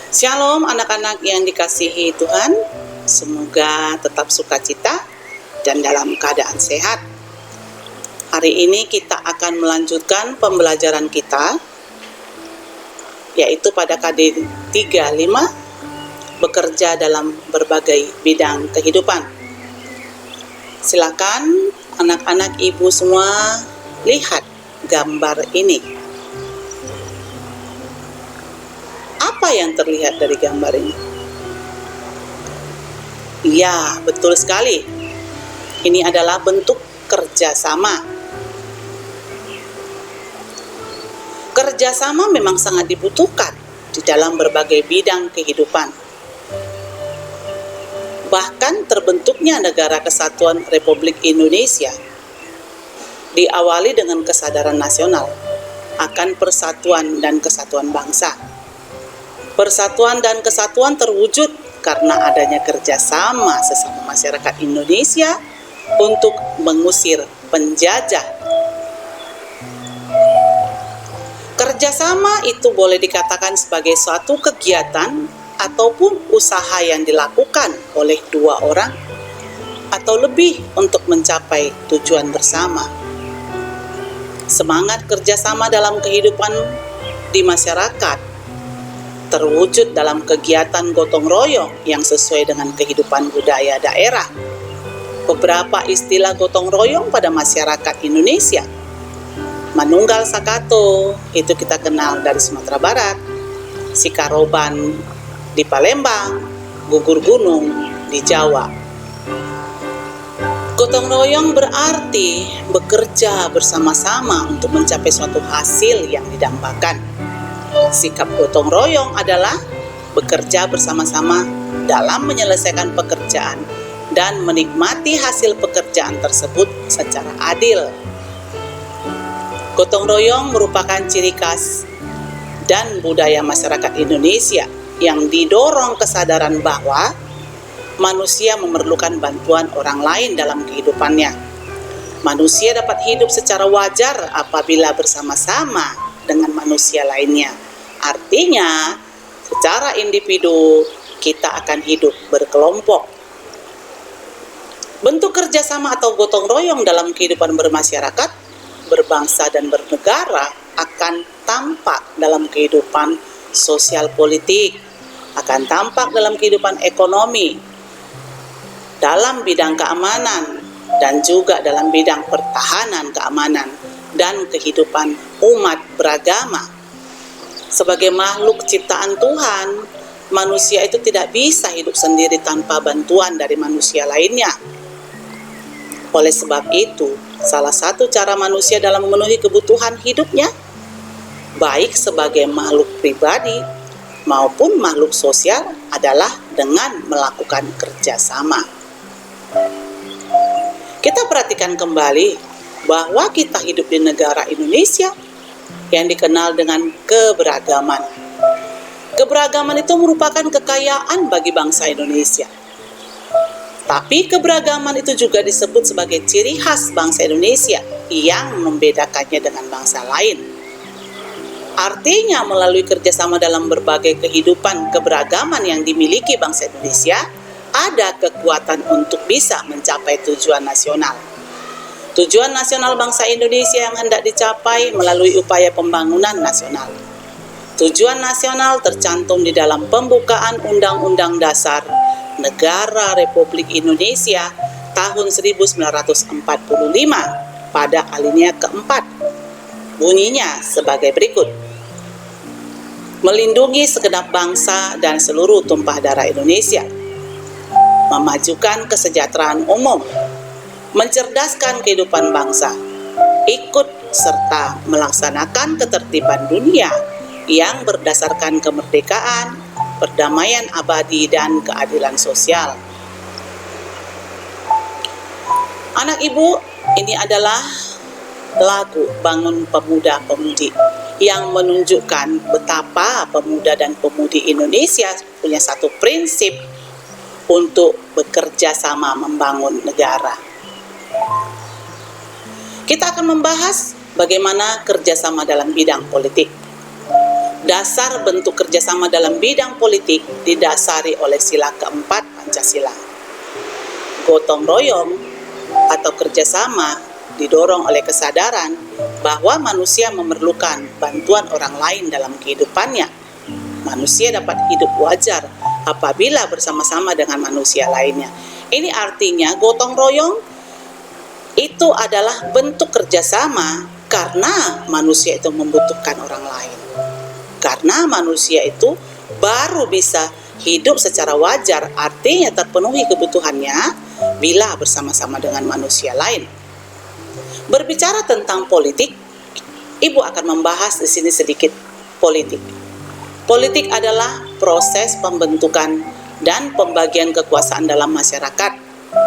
Shalom anak-anak yang dikasihi Tuhan, semoga tetap sukacita dan dalam keadaan sehat. Hari ini kita akan melanjutkan pembelajaran kita, yaitu pada KD 35, bekerja dalam berbagai bidang kehidupan. Silakan anak-anak ibu semua lihat gambar ini. Apa yang terlihat dari gambar ini? Ya, betul sekali. Ini adalah bentuk kerjasama. Kerjasama memang sangat dibutuhkan di dalam berbagai bidang kehidupan. Bahkan terbentuknya Negara Kesatuan Republik Indonesia diawali dengan kesadaran nasional akan persatuan dan kesatuan bangsa. Persatuan dan kesatuan terwujud karena adanya kerjasama sesama masyarakat Indonesia untuk mengusir penjajah. Kerjasama itu boleh dikatakan sebagai suatu kegiatan ataupun usaha yang dilakukan oleh dua orang atau lebih untuk mencapai tujuan bersama. Semangat kerjasama dalam kehidupan di masyarakat terwujud dalam kegiatan gotong royong yang sesuai dengan kehidupan budaya daerah. Beberapa istilah gotong royong pada masyarakat Indonesia. Manunggal Sakato, itu kita kenal dari Sumatera Barat. Sikaroban di Palembang, gugur gunung di Jawa. Gotong royong berarti bekerja bersama-sama untuk mencapai suatu hasil yang didambakan. Sikap gotong royong adalah bekerja bersama-sama dalam menyelesaikan pekerjaan dan menikmati hasil pekerjaan tersebut secara adil. Gotong royong merupakan ciri khas dan budaya masyarakat Indonesia yang didorong kesadaran bahwa manusia memerlukan bantuan orang lain dalam kehidupannya. Manusia dapat hidup secara wajar apabila bersama-sama dengan manusia lainnya. Artinya, secara individu kita akan hidup berkelompok. Bentuk kerjasama atau gotong royong dalam kehidupan bermasyarakat, berbangsa dan bernegara akan tampak dalam kehidupan sosial politik, akan tampak dalam kehidupan ekonomi, dalam bidang keamanan, dan juga dalam bidang pertahanan keamanan dan kehidupan umat beragama. Sebagai makhluk ciptaan Tuhan, manusia itu tidak bisa hidup sendiri tanpa bantuan dari manusia lainnya. Oleh sebab itu, salah satu cara manusia dalam memenuhi kebutuhan hidupnya, baik sebagai makhluk pribadi maupun makhluk sosial, adalah dengan melakukan kerjasama. Kita perhatikan kembali bahwa kita hidup di negara Indonesia yang dikenal dengan keberagaman. Keberagaman itu merupakan kekayaan bagi bangsa Indonesia. Tapi keberagaman itu juga disebut sebagai ciri khas bangsa Indonesia yang membedakannya dengan bangsa lain. Artinya melalui kerjasama dalam berbagai kehidupan keberagaman yang dimiliki bangsa Indonesia, ada kekuatan untuk bisa mencapai tujuan nasional. Tujuan nasional bangsa Indonesia yang hendak dicapai melalui upaya pembangunan nasional. Tujuan nasional tercantum di dalam pembukaan Undang-Undang Dasar Negara Republik Indonesia tahun 1945 pada alinea keempat. Bunyinya sebagai berikut. Melindungi segenap bangsa dan seluruh tumpah darah Indonesia. Memajukan kesejahteraan umum. Mencerdaskan kehidupan bangsa, ikut serta melaksanakan ketertiban dunia yang berdasarkan kemerdekaan, perdamaian abadi, dan keadilan sosial. Anak ibu, ini adalah lagu Bangun Pemuda-Pemudi yang menunjukkan betapa pemuda dan pemudi Indonesia punya satu prinsip untuk bekerja sama membangun negara. Kita akan membahas bagaimana kerjasama dalam bidang politik. Dasar bentuk kerjasama dalam bidang politik didasari oleh sila keempat Pancasila. Gotong royong atau kerjasama didorong oleh kesadaran bahwa manusia memerlukan bantuan orang lain dalam kehidupannya. Manusia dapat hidup wajar apabila bersama-sama dengan manusia lainnya. Ini artinya gotong royong itu adalah bentuk kerjasama karena manusia itu membutuhkan orang lain. Karena manusia itu baru bisa hidup secara wajar, artinya terpenuhi kebutuhannya bila bersama-sama dengan manusia lain. Berbicara tentang politik, Ibu akan membahas di sini sedikit politik. Politik adalah proses pembentukan dan pembagian kekuasaan dalam masyarakat,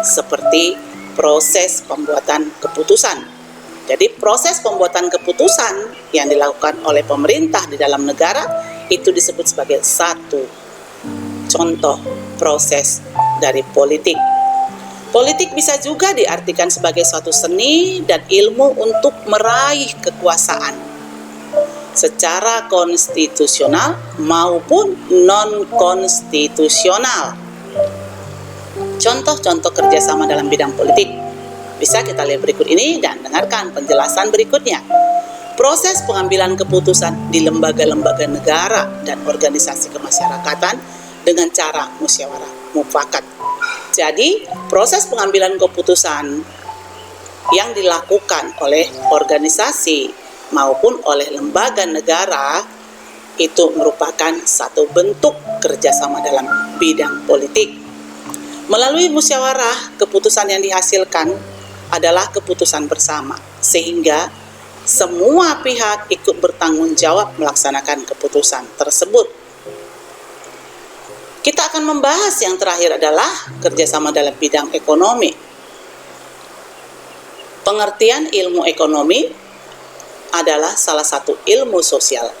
seperti proses pembuatan keputusan. Jadi proses pembuatan keputusan yang dilakukan oleh pemerintah di dalam negara itu disebut sebagai satu contoh proses dari politik. Politik bisa juga diartikan sebagai suatu seni dan ilmu untuk meraih kekuasaan secara konstitusional maupun non-konstitusional. Contoh-contoh kerjasama dalam bidang politik bisa kita lihat berikut ini dan dengarkan penjelasan berikutnya. Proses pengambilan keputusan di lembaga-lembaga negara dan organisasi kemasyarakatan dengan cara musyawarah mufakat. Jadi, proses pengambilan keputusan yang dilakukan oleh organisasi maupun oleh lembaga negara itu merupakan satu bentuk kerjasama dalam bidang politik. Melalui musyawarah, keputusan yang dihasilkan adalah keputusan bersama, sehingga semua pihak ikut bertanggung jawab melaksanakan keputusan tersebut. Kita akan membahas yang terakhir adalah kerjasama dalam bidang ekonomi. Pengertian ilmu ekonomi adalah salah satu ilmu sosial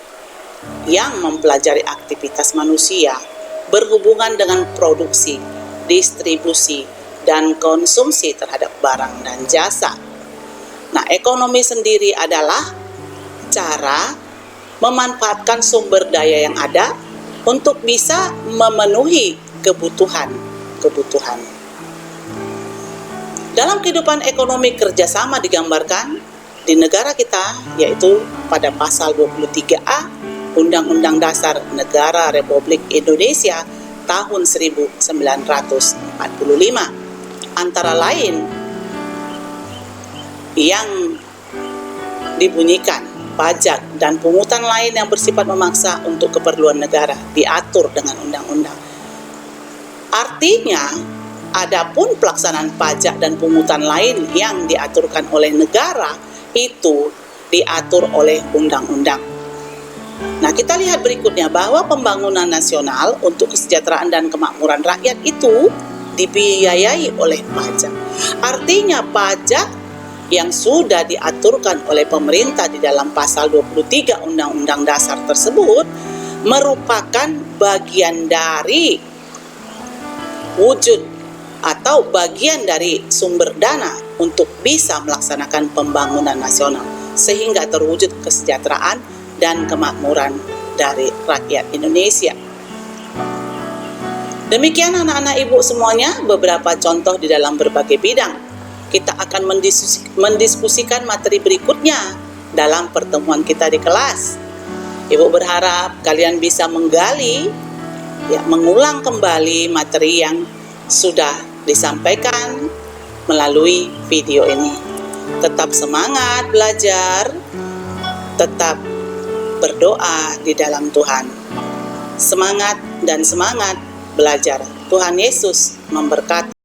yang mempelajari aktivitas manusia berhubungan dengan produksi, distribusi, dan konsumsi terhadap barang dan jasa. Nah, ekonomi sendiri adalah cara memanfaatkan sumber daya yang ada untuk bisa memenuhi kebutuhan. Dalam kehidupan ekonomi, kerjasama digambarkan di negara kita, yaitu pada pasal 23A Undang-Undang Dasar Negara Republik Indonesia tahun 1945. Antara lain yang dibunyikan, pajak dan pungutan lain yang bersifat memaksa untuk keperluan negara diatur dengan undang-undang. Artinya, adapun pelaksanaan pajak dan pungutan lain yang diaturkan oleh negara itu diatur oleh undang-undang. Nah, kita lihat berikutnya bahwa pembangunan nasional untuk kesejahteraan dan kemakmuran rakyat itu dibiayai oleh pajak. Artinya pajak yang sudah diaturkan oleh pemerintah di dalam pasal 23 Undang-Undang Dasar tersebut merupakan bagian dari wujud atau bagian dari sumber dana untuk bisa melaksanakan pembangunan nasional sehingga terwujud kesejahteraan dan kemakmuran dari rakyat Indonesia. Demikian anak-anak ibu semuanya, beberapa contoh di dalam berbagai bidang. Kita akan mendiskusikan materi berikutnya dalam pertemuan kita di kelas. Ibu berharap kalian bisa menggali, mengulang kembali materi yang sudah disampaikan melalui video ini. Tetap semangat belajar, tetap berdoa di dalam Tuhan. Semangat dan semangat belajar. Tuhan Yesus memberkati.